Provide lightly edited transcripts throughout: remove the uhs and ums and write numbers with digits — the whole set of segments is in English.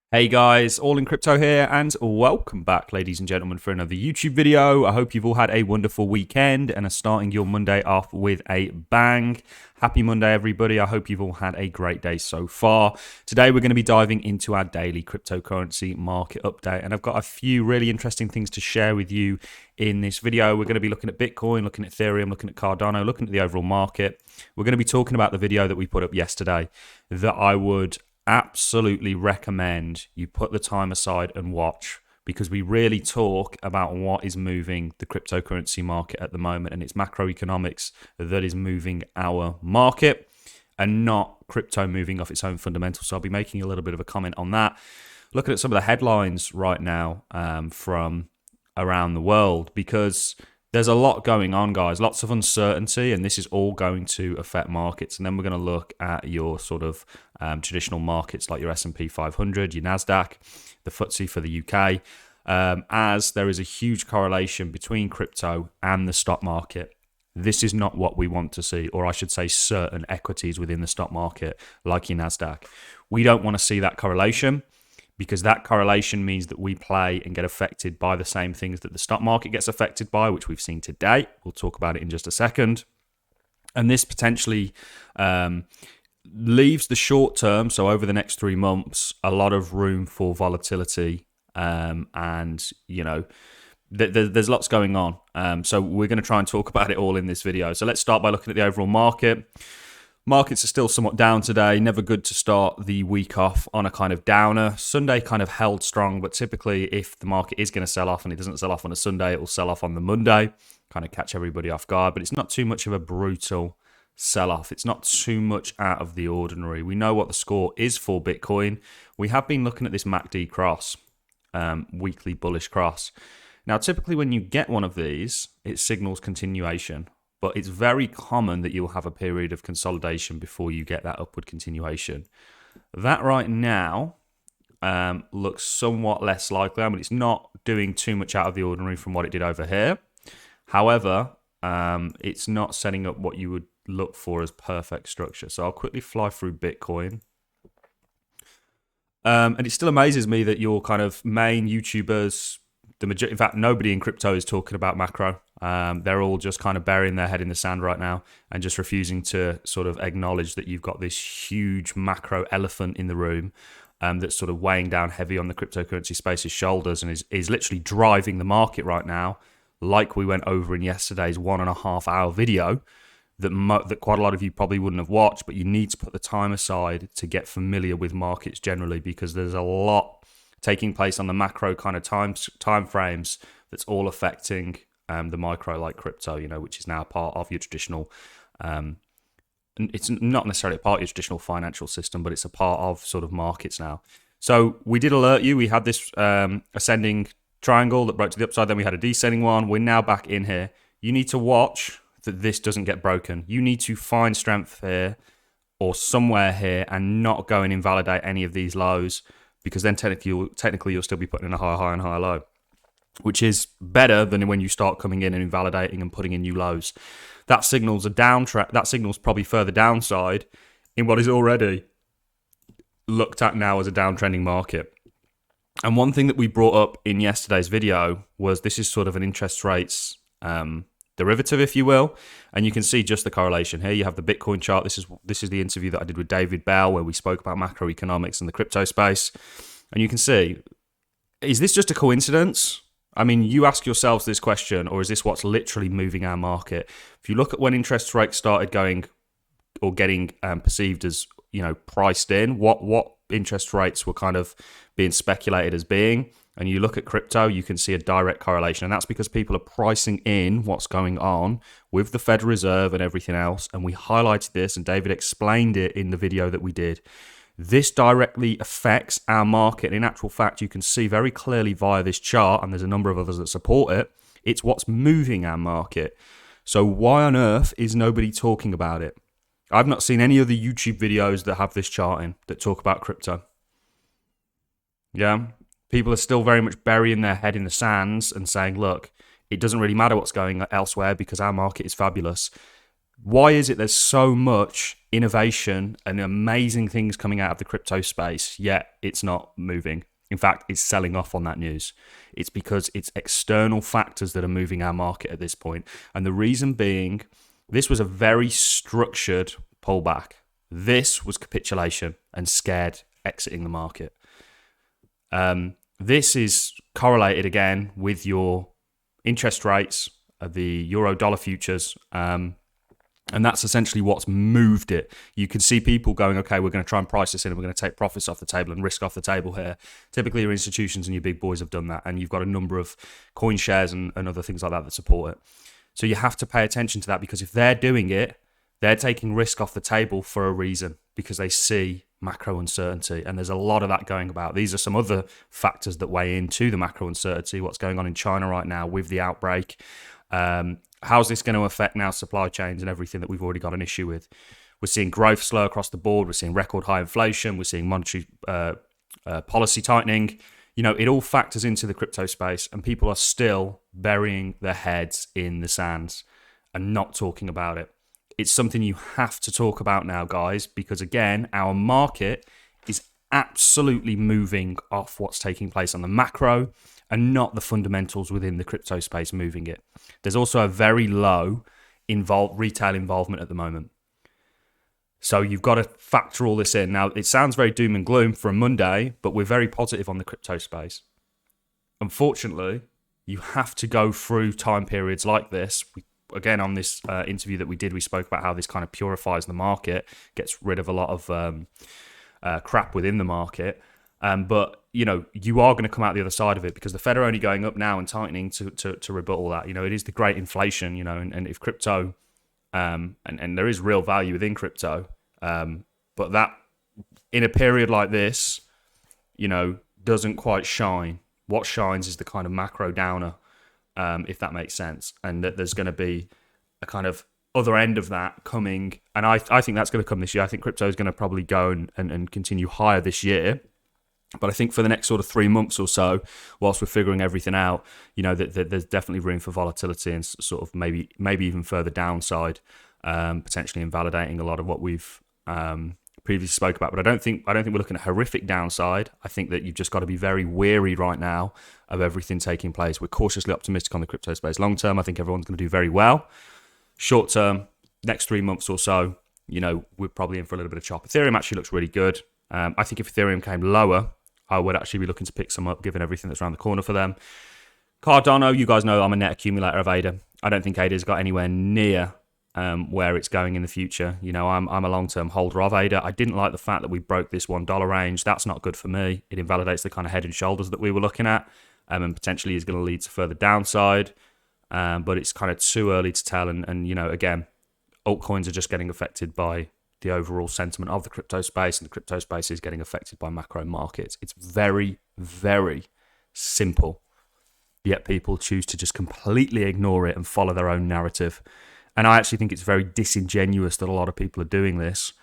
Hey guys, All in Crypto here, and welcome back, ladies and gentlemen, for another YouTube video. I hope you've all had a wonderful weekend and are starting your Monday off with a bang. Happy Monday, everybody. I hope you've all had a great day so far. Today, we're going to be diving into our daily cryptocurrency market update, and I've got a few really interesting things to share with you in this video. We're going to be looking at Bitcoin, looking at Ethereum, looking at Cardano, looking at the overall market. We're going to be talking about the video that we put up yesterday that I would absolutely recommend you put the time aside and watch, because we really talk about what is moving the cryptocurrency market at the moment, and it's macroeconomics that is moving our market and not crypto moving off its own fundamentals. So I'll be making a little bit of a comment on that, looking at some of the headlines right now from around the world, because there's a lot going on, guys, lots of uncertainty, and this is all going to affect markets. And then we're going to look at your sort of traditional markets like your S&P 500, your NASDAQ, the FTSE for the UK, as there is a huge correlation between crypto and the stock market. This is not what we want to see, or I should say certain equities within the stock market, like your NASDAQ. We don't want to see that correlation, because that correlation means that we play and get affected by the same things that the stock market gets affected by, which we've seen today. We'll talk about it in just a second. And this potentially leaves the short term, so over the next 3 months, a lot of room for volatility. And, you know, there's lots going on. So we're going to try and talk about it all in this video. So let's start by looking at the overall market. Markets are still somewhat down today. Never good to start the week off on a kind of downer. Sunday kind of held strong, but typically if the market is going to sell off and it doesn't sell off on a Sunday, it will sell off on the Monday, kind of catch everybody off guard. But it's not too much of a brutal sell-off. It's not too much out of the ordinary. We know what the score is for Bitcoin. We have been looking at this MACD cross, weekly bullish cross. Now, typically when you get one of these, it signals continuation. But it's very common that you'll have a period of consolidation before you get that upward continuation. That right now looks somewhat less likely. I mean, it's not doing too much out of the ordinary from what it did over here. However, it's not setting up what you would look for as perfect structure. So I'll quickly fly through Bitcoin. And it still amazes me that your kind of main YouTubers, in fact, nobody in crypto is talking about macro. They're all just kind of burying their head in the sand right now and just refusing to sort of acknowledge that you've got this huge macro elephant in the room that's sort of weighing down heavy on the cryptocurrency space's shoulders and is literally driving the market right now, like we went over in yesterday's 1.5 hour video that quite a lot of you probably wouldn't have watched, but you need to put the time aside to get familiar with markets generally, because there's a lot taking place on the macro kind of time frames that's all affecting the micro, like crypto, you know, which is now part of your traditional, it's not necessarily a part of your traditional financial system, but it's a part of sort of markets now. So we did alert you. We had this ascending triangle that broke to the upside. Then we had a descending one. We're now back in here. You need to watch that this doesn't get broken. You need to find strength here or somewhere here and not go and invalidate any of these lows, because then technically you'll still be putting in a higher high and higher low, which is better than when you start coming in and invalidating and putting in new lows. That signals a downtrend. That signals probably further downside in what is already looked at now as a downtrending market. And one thing that we brought up in yesterday's video was this is sort of an interest rates derivative, if you will, and you can see just the correlation here. You have the Bitcoin chart. This is the interview that I did with David Bell, where we spoke about macroeconomics and the crypto space, and you can see, is this just a coincidence? I mean, you ask yourselves this question, or is this what's literally moving our market? If you look at when interest rates started going or getting perceived as, you know, priced in, what interest rates were kind of being speculated as being, and you look at crypto, you can see a direct correlation. And that's because people are pricing in what's going on with the Federal Reserve and everything else. And we highlighted this, and David explained it in the video that we did. This directly affects our market. In actual fact, you can see very clearly via this chart, and there's a number of others that support it, it's what's moving our market. So why on earth is nobody talking about it? I've not seen any of the YouTube videos that have this chart in that talk about crypto. Yeah, people are still very much burying their head in the sands and saying, look, it doesn't really matter what's going elsewhere because our market is fabulous. Why is it there's so much innovation and amazing things coming out of the crypto space, yet it's not moving? In fact, it's selling off on that news. It's because it's external factors that are moving our market at this point. And the reason being, this was a very structured pullback. This was capitulation and scared exiting the market. This is correlated again with your interest rates, the euro dollar futures, and that's essentially what's moved it. You can see people going, okay, we're going to try and price this in and we're going to take profits off the table and risk off the table here. Typically, your institutions and your big boys have done that, and you've got a number of coin shares and other things like that support it. So you have to pay attention to that, because if they're doing it, they're taking risk off the table for a reason, because they see macro uncertainty, and there's a lot of that going about. These are some other factors that weigh into the macro uncertainty, what's going on in China right now with the outbreak. How's this going to affect now supply chains and everything that we've already got an issue with? We're seeing growth slow across the board. We're seeing record high inflation. We're seeing monetary policy tightening. You know, it all factors into the crypto space, and people are still burying their heads in the sands and not talking about it. It's something you have to talk about now, guys, because again, our market is absolutely moving off what's taking place on the macro and not the fundamentals within the crypto space moving it. There's also a very low retail involvement at the moment. So you've got to factor all this in. Now, it sounds very doom and gloom for a Monday, but we're very positive on the crypto space. Unfortunately, you have to go through time periods like this. Again, on this interview that we did, we spoke about how this kind of purifies the market, gets rid of a lot of crap within the market. But, you know, you are going to come out the other side of it, because the Fed are only going up now and tightening to rebut all that. You know, it is the great inflation, you know, and if crypto, and there is real value within crypto, but that in a period like this, you know, doesn't quite shine. What shines is the kind of macro downer, if that makes sense, and that there's going to be a kind of other end of that coming. And I think that's going to come this year. I think crypto is going to probably go and continue higher this year. But I think for the next sort of 3 months or so, whilst we're figuring everything out, you know, that there's definitely room for volatility and sort of maybe even further downside, potentially invalidating a lot of what we've previously spoke about. But I don't think we're looking at horrific downside. I think that you've just got to be very wary right now of everything taking place. We're cautiously optimistic on the crypto space. Long term, I think everyone's going to do very well. Short term, next 3 months or so, you know, we're probably in for a little bit of chop. Ethereum actually looks really good. I think if Ethereum came lower, I would actually be looking to pick some up, given everything that's around the corner for them. Cardano, you guys know I'm a net accumulator of ADA. I don't think ADA's got anywhere near where it's going in the future. You know, I'm a long-term holder of ADA. I didn't like the fact that we broke this $1 range. That's not good for me. It invalidates the kind of head and shoulders that we were looking at, and potentially is going to lead to further downside. But it's kind of too early to tell. And you know, again, altcoins are just getting affected by the overall sentiment of the crypto space, and the crypto space is getting affected by macro markets. It's very, very simple, yet people choose to just completely ignore it and follow their own narrative. And I actually think it's very disingenuous that a lot of people are doing this,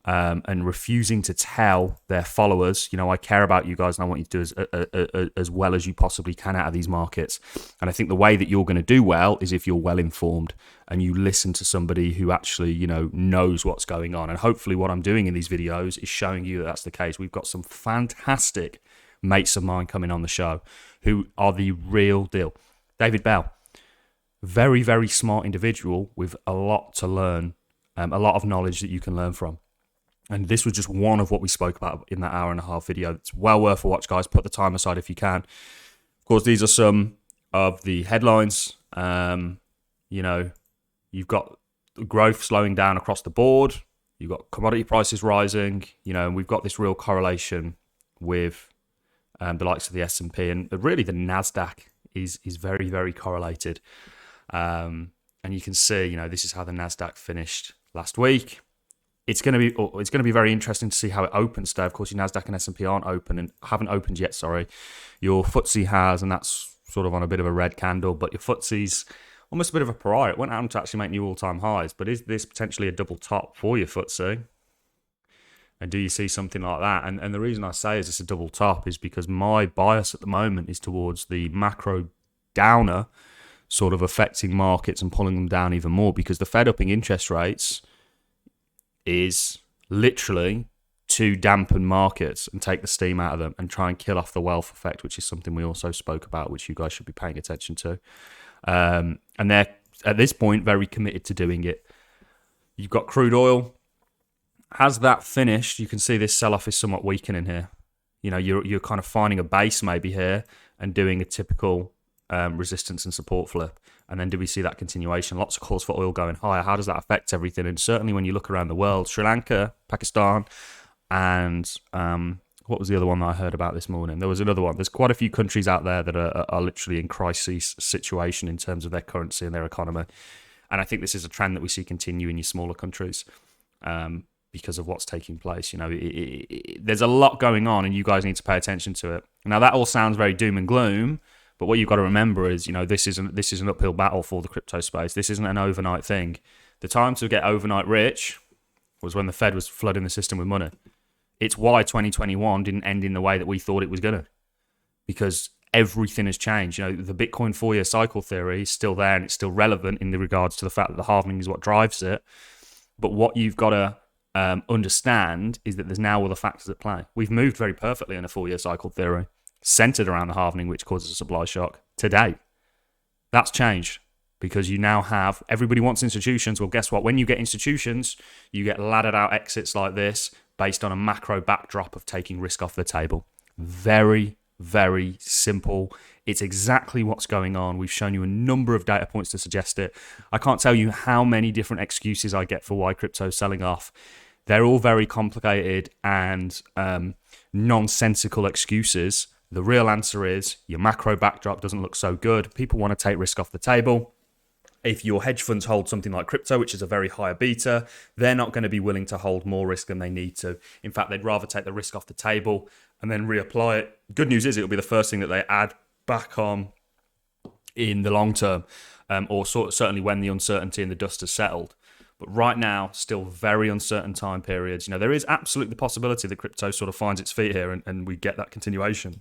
and refusing to tell their followers, you know, I care about you guys and I want you to do as well as you possibly can out of these markets. And I think the way that you're going to do well is if you're well informed and you listen to somebody who actually, you know, knows what's going on. And hopefully what I'm doing in these videos is showing you that that's the case. We've got some fantastic mates of mine coming on the show who are the real deal. David Bell, very, very smart individual with a lot to learn, a lot of knowledge that you can learn from. And this was just one of what we spoke about in that 1.5-hour video. It's well worth a watch, guys. Put the time aside if you can. Of course, these are some of the headlines. You know, you've got growth slowing down across the board. You've got commodity prices rising. You know, and we've got this real correlation with the likes of the S&P. And really the NASDAQ is very, very correlated. And you can see, you know, this is how the NASDAQ finished last week. It's going to be very interesting to see how it opens today. Of course, your Nasdaq and S&P aren't open and haven't opened yet. Sorry, your FTSE has, and that's sort of on a bit of a red candle. But your FTSE's almost a bit of a pariah. It went out to actually make new all-time highs. But is this potentially a double top for your FTSE? And do you see something like that? And the reason I say is it's a double top is because my bias at the moment is towards the macro downer sort of affecting markets and pulling them down even more, because the Fed upping interest rates is literally to dampen markets and take the steam out of them and try and kill off the wealth effect, which is something we also spoke about, which you guys should be paying attention to. And they're, at this point, very committed to doing it. You've got crude oil. Has that finished? You can see this sell-off is somewhat weakening here. You know, you're kind of finding a base maybe here and doing a typical resistance and support flip. And then do we see that continuation? Lots of calls for oil going higher. How does that affect everything? And certainly when you look around the world, Sri Lanka, Pakistan, and what was the other one that I heard about this morning? There was another one. There's quite a few countries out there that are literally in crisis situation in terms of their currency and their economy. And I think this is a trend that we see continue in your smaller countries because of what's taking place. You know, there's a lot going on and you guys need to pay attention to it. Now, that all sounds very doom and gloom, but what you've got to remember is, you know, this is an uphill battle for the crypto space. This isn't an overnight thing. The time to get overnight rich was when the Fed was flooding the system with money. It's why 2021 didn't end in the way that we thought it was going to, because everything has changed. You know, the Bitcoin 4-year cycle theory is still there and it's still relevant in the regards to the fact that the halving is what drives it. But what you've got to understand is that there's now other factors at play. We've moved very perfectly in a 4-year cycle theory, centered around the halving, which causes a supply shock today. That's changed because you now have, everybody wants institutions. Well, guess what? When you get institutions, you get laddered out exits like this based on a macro backdrop of taking risk off the table. Very, very simple. It's exactly what's going on. We've shown you a number of data points to suggest it. I can't tell you how many different excuses I get for why crypto's selling off. They're all very complicated and nonsensical excuses. The real answer is your macro backdrop doesn't look so good. People want to take risk off the table. If your hedge funds hold something like crypto, which is a very high beta, they're not going to be willing to hold more risk than they need to. In fact, they'd rather take the risk off the table and then reapply it. Good news is it'll be the first thing that they add back on in the long term, or certainly when the uncertainty and the dust has settled. But right now, still very uncertain time periods. You know, there is absolutely the possibility that crypto sort of finds its feet here and we get that continuation.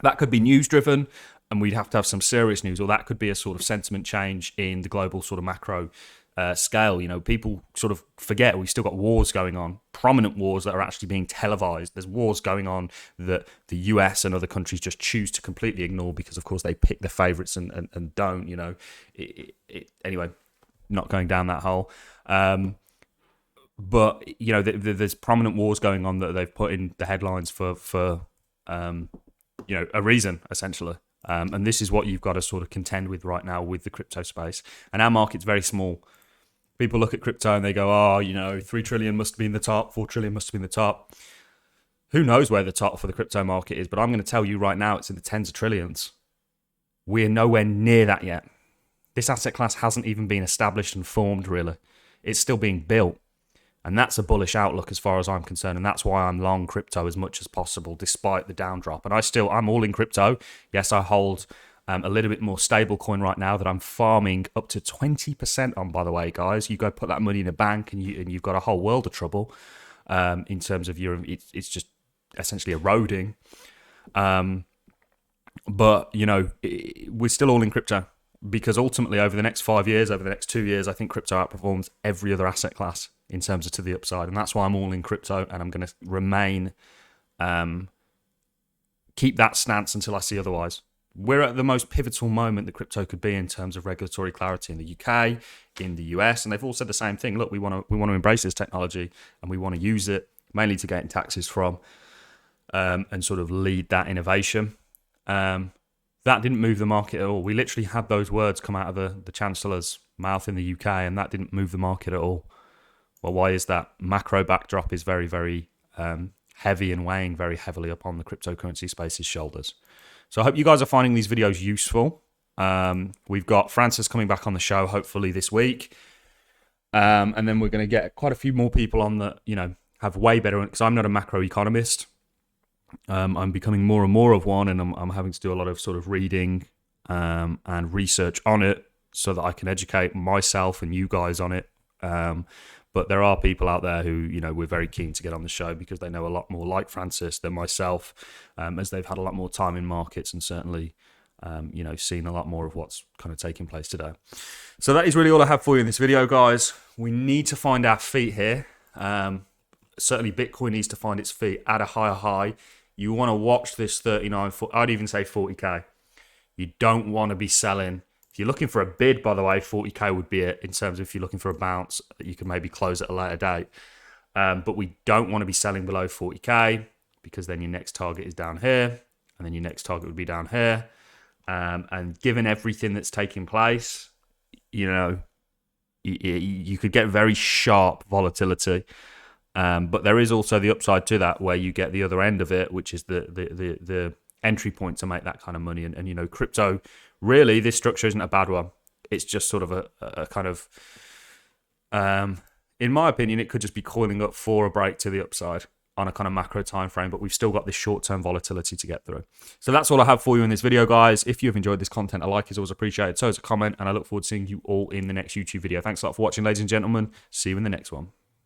That could be news driven, and we'd have to have some serious news, or that could be a sort of sentiment change in the global sort of macro scale. You know, people sort of forget we've still got wars going on, prominent wars that are actually being televised. There's wars going on that the US and other countries just choose to completely ignore because, of course, they pick their favourites and don't, you know. Anyway, not going down that hole. But, you know, there's prominent wars going on that they've put in the headlines for you know, a reason, essentially. And this is what you've got to sort of contend with right now with the crypto space. And our market's very small. People look at crypto and they go, oh, you know, 3 trillion must be in the top, 4 trillion must be in the top. Who knows where the top for the crypto market is, but I'm going to tell you right now it's in the tens of trillions. We're nowhere near that yet. This asset class hasn't even been established and formed, really. It's still being built. And that's a bullish outlook as far as I'm concerned. And that's why I'm long crypto as much as possible, despite the down drop. And I'm all in crypto. Yes, I hold a little bit more stable coin right now that I'm farming up to 20% on, by the way, guys. You go put that money in a bank and you've got a whole world of trouble in terms of it's just essentially eroding. But, you know, we're still all in crypto because ultimately over the next 5 years, over the next 2 years, I think crypto outperforms every other asset class in terms of to the upside. And that's why I'm all in crypto and I'm going to remain, keep that stance until I see otherwise. We're at the most pivotal moment that crypto could be in terms of regulatory clarity in the UK, in the US, and they've all said the same thing. Look, we want to embrace this technology and we want to use it mainly to gain taxes from and sort of lead that innovation. That didn't move the market at all. We literally had those words come out of the Chancellor's mouth in the UK and that didn't move the market at all. Well, why is that? Macro backdrop is very, very heavy and weighing very heavily upon the cryptocurrency space's shoulders. So I hope you guys are finding these videos useful. We've got Francis coming back on the show hopefully this week. And then we're going to get quite a few more people on that, you know, have way better, because I'm not a macroeconomist. I'm becoming more and more of one, and I'm having to do a lot of sort of reading and research on it so that I can educate myself and you guys on it. But there are people out there who, you know, we're very keen to get on the show because they know a lot more, like Francis, than myself, as they've had a lot more time in markets and certainly you know, seeing a lot more of what's kind of taking place today. So that is really all I have for you in this video, guys. We need to find our feet here. Certainly Bitcoin needs to find its feet at a higher high. You want to watch this 39, I'd even say 40k. You don't want to be selling. If you're looking for a bid, by the way, 40k would be it in terms of if you're looking for a bounce, you can maybe close at a later date. But we don't want to be selling below 40k because then your next target is down here and then your next target would be down here. And given everything that's taking place, you know, you could get very sharp volatility. But there is also the upside to that where you get the other end of it, which is the entry point to make that kind of money. And you know, crypto, really, this structure isn't a bad one. It's just sort of a kind of, in my opinion, it could just be coiling up for a break to the upside on a kind of macro time frame, but we've still got this short-term volatility to get through. So that's all I have for you in this video, guys. If you've enjoyed this content, a like is always appreciated. So is a comment, and I look forward to seeing you all in the next YouTube video. Thanks a lot for watching, ladies and gentlemen. See you in the next one.